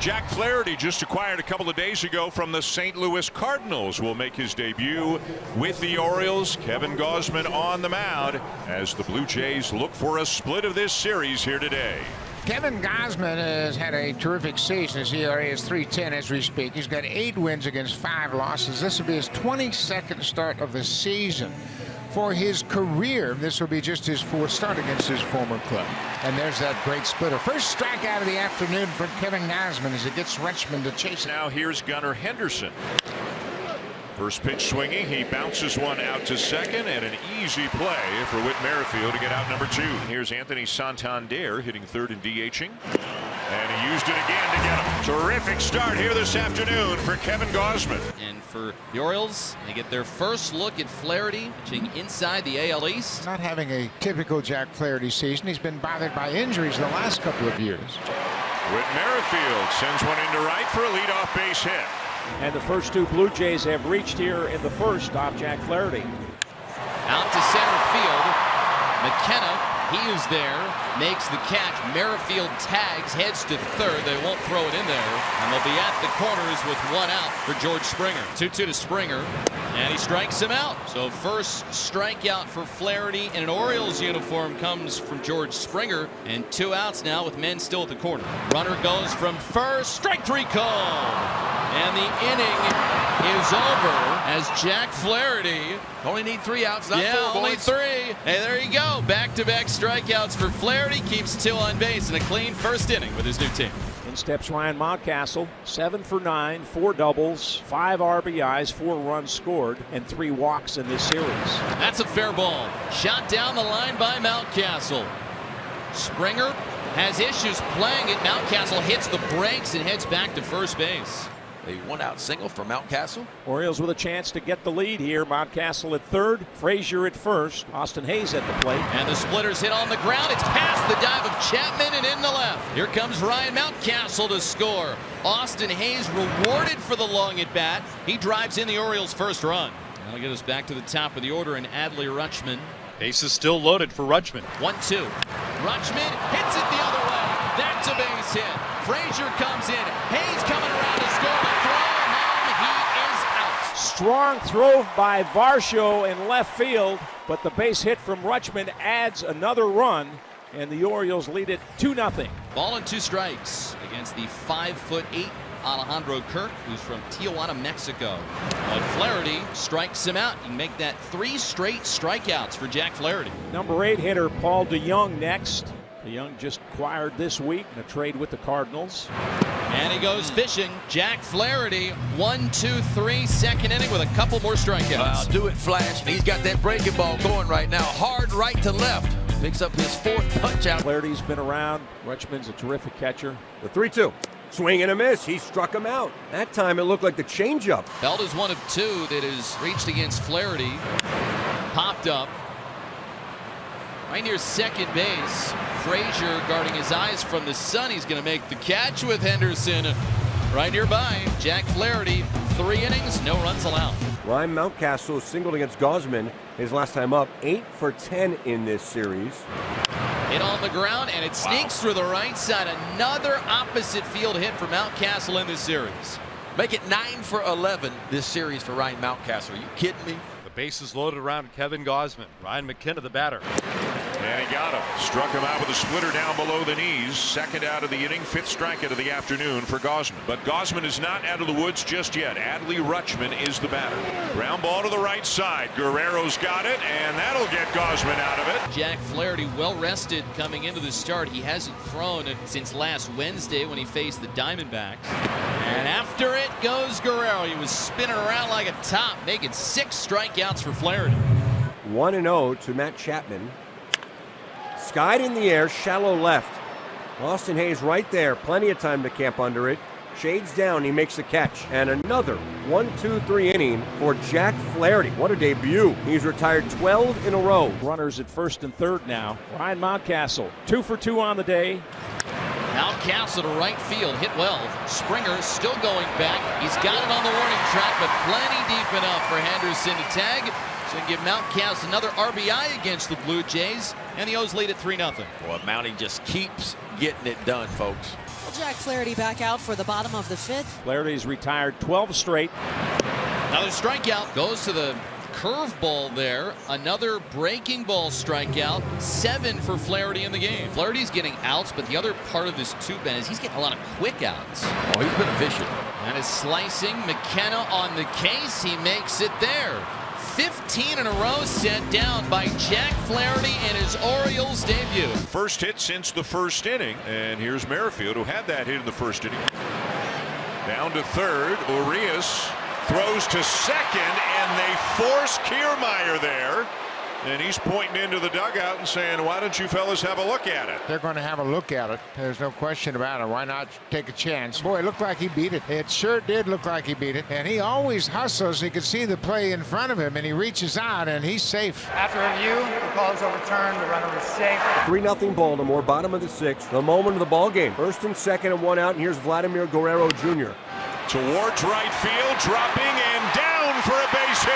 Jack Flaherty, just acquired a couple of days ago from the St. Louis Cardinals, will make his debut with the Orioles. Kevin Gausman on the mound as the Blue Jays look for a split of this series here today. Kevin Gausman has had a terrific season. His ERA is .310 as we speak. He's got 8 wins against 5 losses. This will be his 22nd start of the season. For his career, this will be just his 4th start against his former club. And there's that great splitter. First strikeout of the afternoon for Kevin Gausman as it gets Rutschman to chase it. Now here's Gunnar Henderson. First pitch swinging, he bounces one out to second, and an easy play for Whit Merrifield to get out number 2. Here's Anthony Santander hitting third and DHing. And he used it again to get him. Terrific start here this afternoon for Kevin Gausman. And for the Orioles, they get their first look at Flaherty pitching inside the AL East. Not having a typical Jack Flaherty season. He's been bothered by injuries the last couple of years. Whit Merrifield sends one into right for a leadoff base hit. And the first 2 Blue Jays have reached here in the first off Jack Flaherty. Out to center field. McKenna, he is there, makes the catch. Merrifield tags, heads to third. They won't throw it in there. And they'll be at the corners with 1 out for George Springer. 2-2 to Springer. And he strikes him out. So first strikeout for Flaherty in an Orioles uniform comes from George Springer. And 2 outs now with men still at the corner. Runner goes from first. Strike 3 call. And the inning is over as Jack Flaherty only need 3 outs, not 4, only boys. 3. Hey, there you go. Back-to-back strikeouts for Flaherty. Keeps 2 on base and a clean first inning with his new team. In steps Ryan Mountcastle, 7 for 9, 4 doubles, 5 RBIs, 4 runs scored, and 3 walks in this series. That's a fair ball. Shot down the line by Mountcastle. Springer has issues playing it. Mountcastle hits the brakes and heads back to first base. A 1-out single for Mountcastle. Orioles with a chance to get the lead here. Mountcastle at third, Frazier at first, Austin Hayes at the plate. And the splitters hit on the ground. It's past the dive of Chapman and in the left. Here comes Ryan Mountcastle to score. Austin Hayes rewarded for the long at bat. He drives in the Orioles' first run. That'll get us back to the top of the order and Adley Rutschman. Base is still loaded for Rutschman. 1-2. Rutschman hits it the other way. That's a base hit. Frazier comes in. Hayes coming around to score. The throw home. He is out. Strong throw by Varsho in left field, but the base hit from Rutschman adds another run, and the Orioles lead it 2-0. Ball and 2 strikes against the 5'8" Alejandro Kirk, who's from Tijuana, Mexico. But Flaherty strikes him out. You can make that 3 straight strikeouts for Jack Flaherty. Number 8 hitter Paul DeYoung next. DeYoung just acquired this week in a trade with the Cardinals. And he goes fishing. Jack Flaherty, 1-2-3, second inning with a couple more strikeouts. Do it, Flash. He's got that breaking ball going right now. Hard right to left. Picks up his 4th punch out. Flaherty's been around. Rutschman's a terrific catcher. The 3-2. Swing and a miss. He struck him out. That time it looked like the changeup. Belt is 1 of 2 that is reached against Flaherty. Popped up. Right near second base. Frazier guarding his eyes from the sun. He's going to make the catch with Henderson right nearby. Jack Flaherty, 3 innings, no runs allowed. Ryan Mountcastle singled against Gausman his last time up, 8 for 10 in this series. Hit on the ground, and it sneaks through the right side. Another opposite field hit for Mountcastle in this series. Make it 9 for 11 this series for Ryan Mountcastle. Are you kidding me? The base is loaded around Kevin Gausman. Ryan McKenna, the batter. And he got him. Struck him out with a splitter down below the knees. 2nd out of the inning, 5th strikeout of the afternoon for Gausman. But Gausman is not out of the woods just yet. Adley Rutschman is the batter. Ground ball to the right side. Guerrero's got it, and that'll get Gausman out of it. Jack Flaherty well rested coming into the start. He hasn't thrown since last Wednesday when he faced the Diamondbacks. And after it goes Guerrero. He was spinning around like a top, making 6 strikeouts for Flaherty. 1-0 to Matt Chapman. Skied in the air, shallow left. Austin Hayes right there, plenty of time to camp under it. Shades down, he makes the catch. And another 1-2-3 inning for Jack Flaherty. What a debut. He's retired 12 in a row. Runners at first and third now. Ryan Mountcastle, 2 for 2 on the day. Mountcastle to right field, hit well. Springer still going back. He's got it on the warning track, but plenty deep enough for Henderson to tag. So give Mountcastle another RBI against the Blue Jays, and the O's lead at 3-0. Well, Mountie just keeps getting it done, folks. Jack Flaherty back out for the bottom of the 5th. Flaherty's retired 12 straight. Another strikeout goes to the curveball there. Another breaking ball strikeout. 7 for Flaherty in the game. Flaherty's getting outs, but the other part of this too, Ben, is he's getting a lot of quick outs. Oh, he's been efficient. And is slicing. McKenna on the case. He makes it there. 15 in a row set down by Jack Flaherty in his Orioles debut. First hit since the first inning. And here's Merrifield, who had that hit in the first inning. Down to third. Urias throws to second, and they force Kiermaier there. And he's pointing into the dugout and saying, why don't you fellas have a look at it? They're going to have a look at it. There's no question about it. Why not take a chance? Boy, it looked like he beat it. It sure did look like he beat it. And he always hustles. You can see the play in front of him, and he reaches out, and he's safe. After review, the call is overturned. The runner was safe. 3-0 Baltimore, bottom of the 6th. The moment of the ball game. First and second and 1 out, and here's Vladimir Guerrero Jr. Towards right field, dropping and down for a base hit.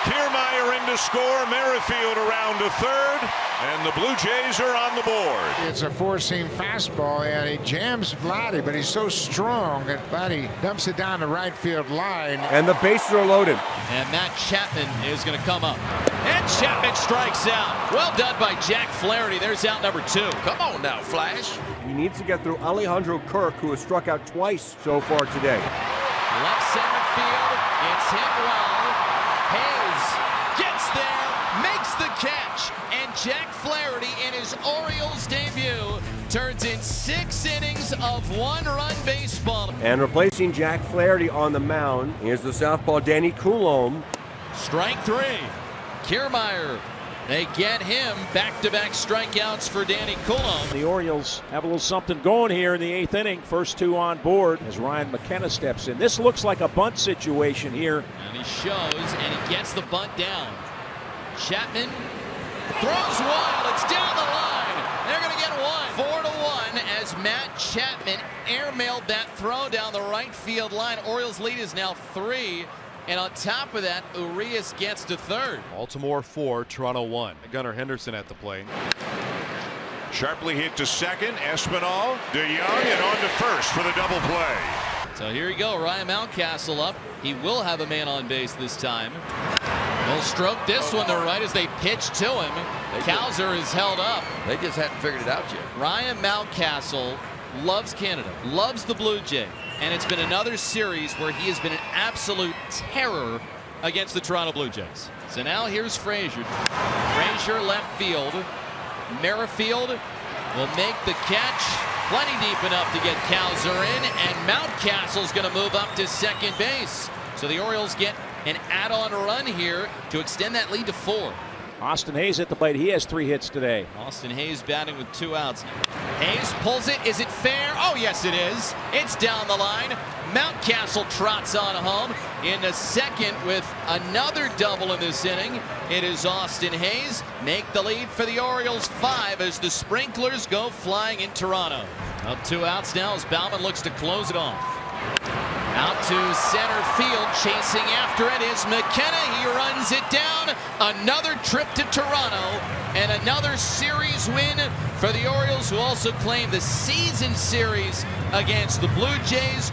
Kiermaier in to score. Merrifield around to third, and the Blue Jays are on the board. It's a four-seam fastball, and he jams Vladdy, but he's so strong that Vladdy dumps it down the right field line. And the bases are loaded. And Matt Chapman is going to come up. And Chapman strikes out. Well done by Jack Flaherty. There's out number 2. Come on now, Flash. He needs to get through Alejandro Kirk, who has struck out twice so far today. Left center field. It's hit well. Hayes gets there, makes the catch, and Jack Flaherty in his Orioles debut turns in 6 innings of 1-run baseball. And replacing Jack Flaherty on the mound is the southpaw Danny Coulombe. Strike 3. Kiermaier. They get him. Back-to-back strikeouts for Danny Coulombe. The Orioles have a little something going here in the 8th inning. First 2 on board as Ryan McKenna steps in. This looks like a bunt situation here. And he shows, and he gets the bunt down. Chapman throws wild. It's down the line. They're going to get one. 4-1 as Matt Chapman airmailed that throw down the right field line. Orioles lead is now 3. And on top of that, Urias gets to third. Baltimore 4, Toronto 1. Gunnar Henderson at the plate. Sharply hit to second. Espinal, DeYoung, and on to first for the double play. So here you go. Ryan Mountcastle up. He will have a man on base this time. He'll stroke this one to right as they pitch to him. Cowser is held up. They just hadn't figured it out yet. Ryan Mountcastle loves Canada, loves the Blue Jays. And it's been another series where he has been an absolute terror against the Toronto Blue Jays. So now here's Frazier. Frazier left field. Merrifield will make the catch. Plenty deep enough to get Cowser in. And Mountcastle's going to move up to second base. So the Orioles get an add-on run here to extend that lead to 4. Austin Hayes at the plate. He has 3 hits today. Austin Hayes batting with 2 outs. Hayes pulls it. Is it fair? Oh, yes, it is. It's down the line. Mountcastle trots on home in the second with another double in this inning. It is Austin Hayes. Make the lead for the Orioles 5 as the sprinklers go flying in Toronto. Up 2 outs now as Baumann looks to close it off. Out to center field, chasing after it is McKenna. He runs it down. Another trip to Toronto and another series win for the Orioles, who also claim the season series against the Blue Jays.